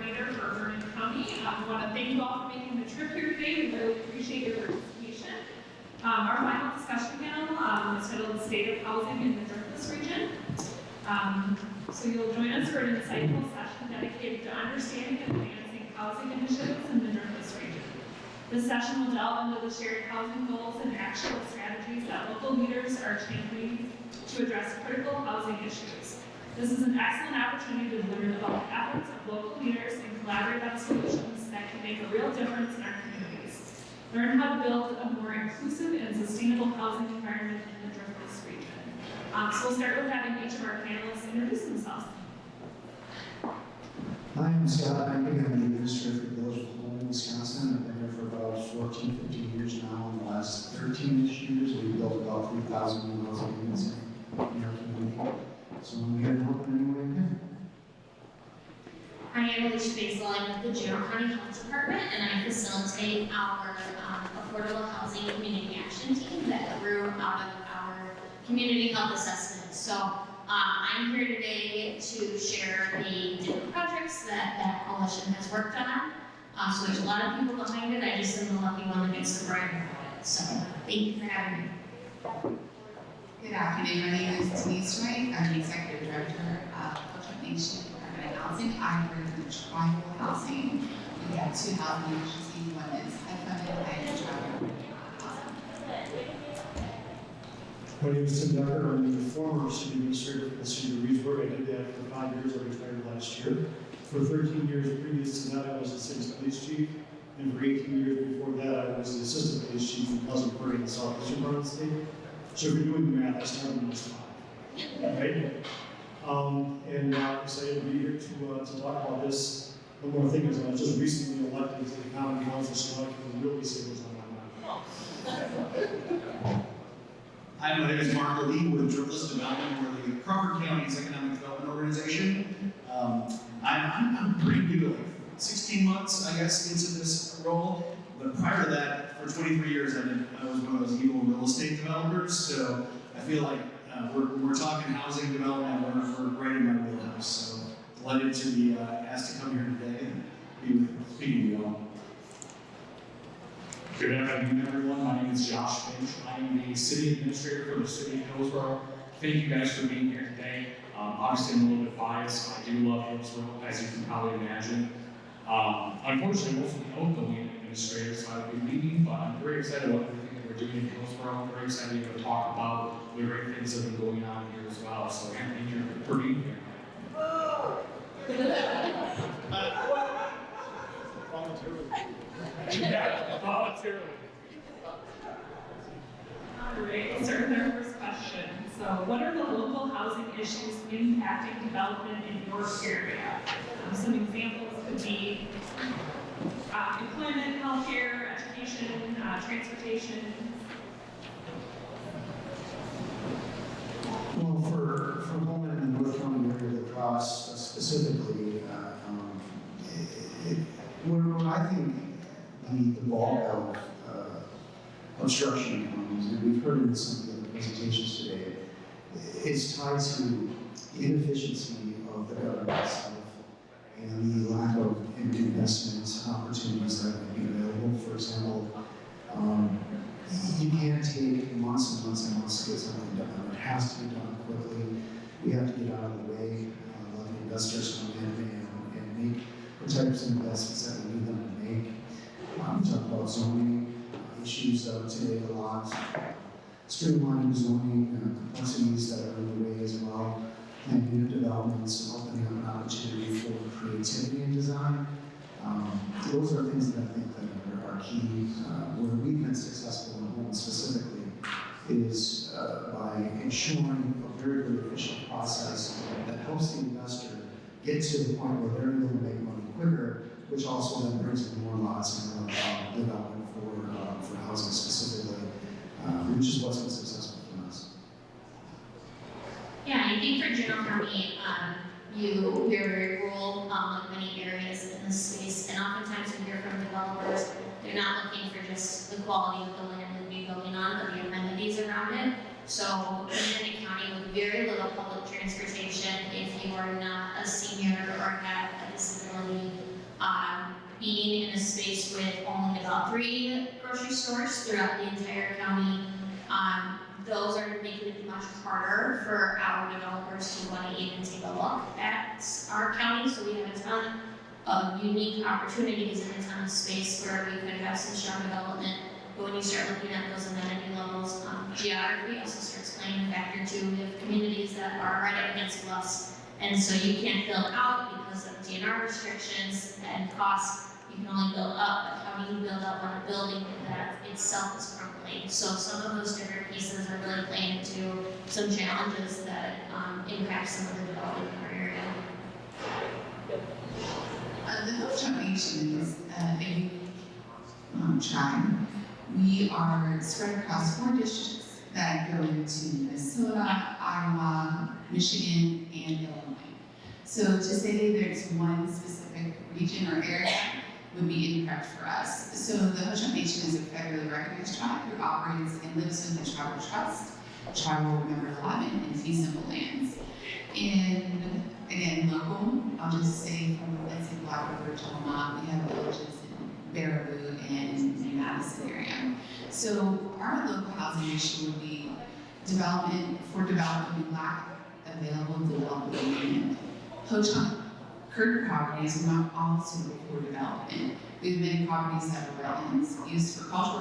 coordinator for Vernon County. I want to thank you all for making the trip here today. We really appreciate your participation. Our final discussion panel is titled State of Housing in the Driftless Region. So you'll join us for an insightful session dedicated to understanding and advancing housing initiatives in the Driftless Region. This session will delve into the shared housing goals and actual strategies that local leaders are championing to address critical housing issues. This is an excellent opportunity to learn about the efforts of local leaders and collaborate on solutions that can make a real difference in our communities. Learn how to build a more inclusive and sustainable housing environment in the Driftless Region. So we'll start with having each of our panelists introduce themselves. Hi, I'm Scott. I'm the administrator for the Village of Holden, Wisconsin. I've been here for about 14, 15 years now. In the last 13-ish years, we've built about 3,000 new housing units in our community. So I'm here to help in any way I can. I am Alicia Basil. I'm with the General County Health Department, and I facilitate our affordable housing community action team that grew out of our community health assessment. So I'm here today to share the different projects that coalition has worked on. So there's a lot of people behind it. I just am the lucky one that gets to brag about it. So thank you for having me. Good afternoon, my name is Denise Wright. I'm the Executive Director of Project Nation Department of Housing. I work in tribal housing. We have two housing agencies, one is HUD funded and tribal housing. My name is Tim Decker. I'm the former city administrator for the city of Reedsburg. I did that for 5 years. I retired last year. For 13 years previous to that, I was the city's police chief. And for 18 years before that, I was the assistant police chief in Pleasant Prairie in the southeastern part of the state. So if you're doing the math, I started when I was 5. Right? And I'm excited to be here to talk about this. One more thing is I was just recently elected to the Common Council, so I can really say what's on my mind. Hi, my name is Mark Lee with Driftless Development. We're the Crawford County's economic development organization. I'm pretty new, like 16 months, I guess, into this role. But prior to that, for 23 years, I was one of those evil real estate developers. So I feel like we're talking housing development. We're right in my wheelhouse. So delighted to be asked to come here today and be speaking to you all. Good afternoon, everyone. My name is Josh Finch. I am the city administrator for the city of Hillsborough. Thank you guys for being here today. Obviously, I'm a little bit biased. I do love Hillsborough, as you can probably imagine. Unfortunately, most of the outgoing administrators I will be leaving, but I'm very excited about everything that we're doing in Hillsborough. I'm very excited to talk about the great things that have been going on here as well. So thank you for being here. Yeah, voluntarily. All right, we'll start with our first question. So what are the local housing issues impacting development in your area? Some examples could be employment, healthcare, education, transportation. Well, for Holman and the North County area, the cross specifically, what I think the bulk of obstruction comes, and we've heard in some of the presentations today, is tied to the inefficiency of the government itself and the lack of investment opportunities that might be available. For example, you can't take months and months and months to get something done. It has to be done quickly. We have to get out of the way, let the investors come in and make the types of investments that we need them to make. We talk about zoning issues today a lot. Streamlining zoning complexities that are in the way as well. And unit developments and opening up an opportunity for creativity in design. Those are things that I think that are key. Where we've been successful in Holden specifically is by ensuring a very, very efficient process that helps the investor get to the point where they're able to make money quicker, which also then brings in more lots and more development for housing specifically, which is what's been successful for us. Yeah, I think for General County, we're very rural, like many areas in this space, and oftentimes we hear from developers, they're not looking for just the quality of the land that we building on, but the amenities around it. So in a county with very little public transportation, if you are not a senior or have a disability, being in a space with only about 3 grocery stores throughout the entire county, those are making it much harder for our developers to want to even take a look at our county. So we have a ton of unique opportunities and a ton of space where we could have some strong development. But when you start looking at those amenity levels, geography also starts playing a factor too. We have communities that are right up against bluffs, and so you can't build out because of DNR restrictions and costs. You can only build up, but how do you build up on a building that itself is crumbling? So some of those different pieces are really playing into some challenges that impact some of the development in our area. The Ho-Chunk Nation is a unique tribe. We are spread across 4 districts that go into Minnesota, Iowa, Michigan, and Illinois. So to say there's one specific region or area would be incorrect for us. So the Ho-Chunk Nation is a federally recognized tribe who operates and lives in the tribal trust, tribal member allotment, and fee simple lands. And again, local, I'll just say from, let's say, Black River, Tillamook, we have villages in Baraboo and Madison area. So our local housing issue would be development for development, lack available developable land. Ho-Chunk current properties are not all suitable for development. We have many properties that are wetlands used for cultural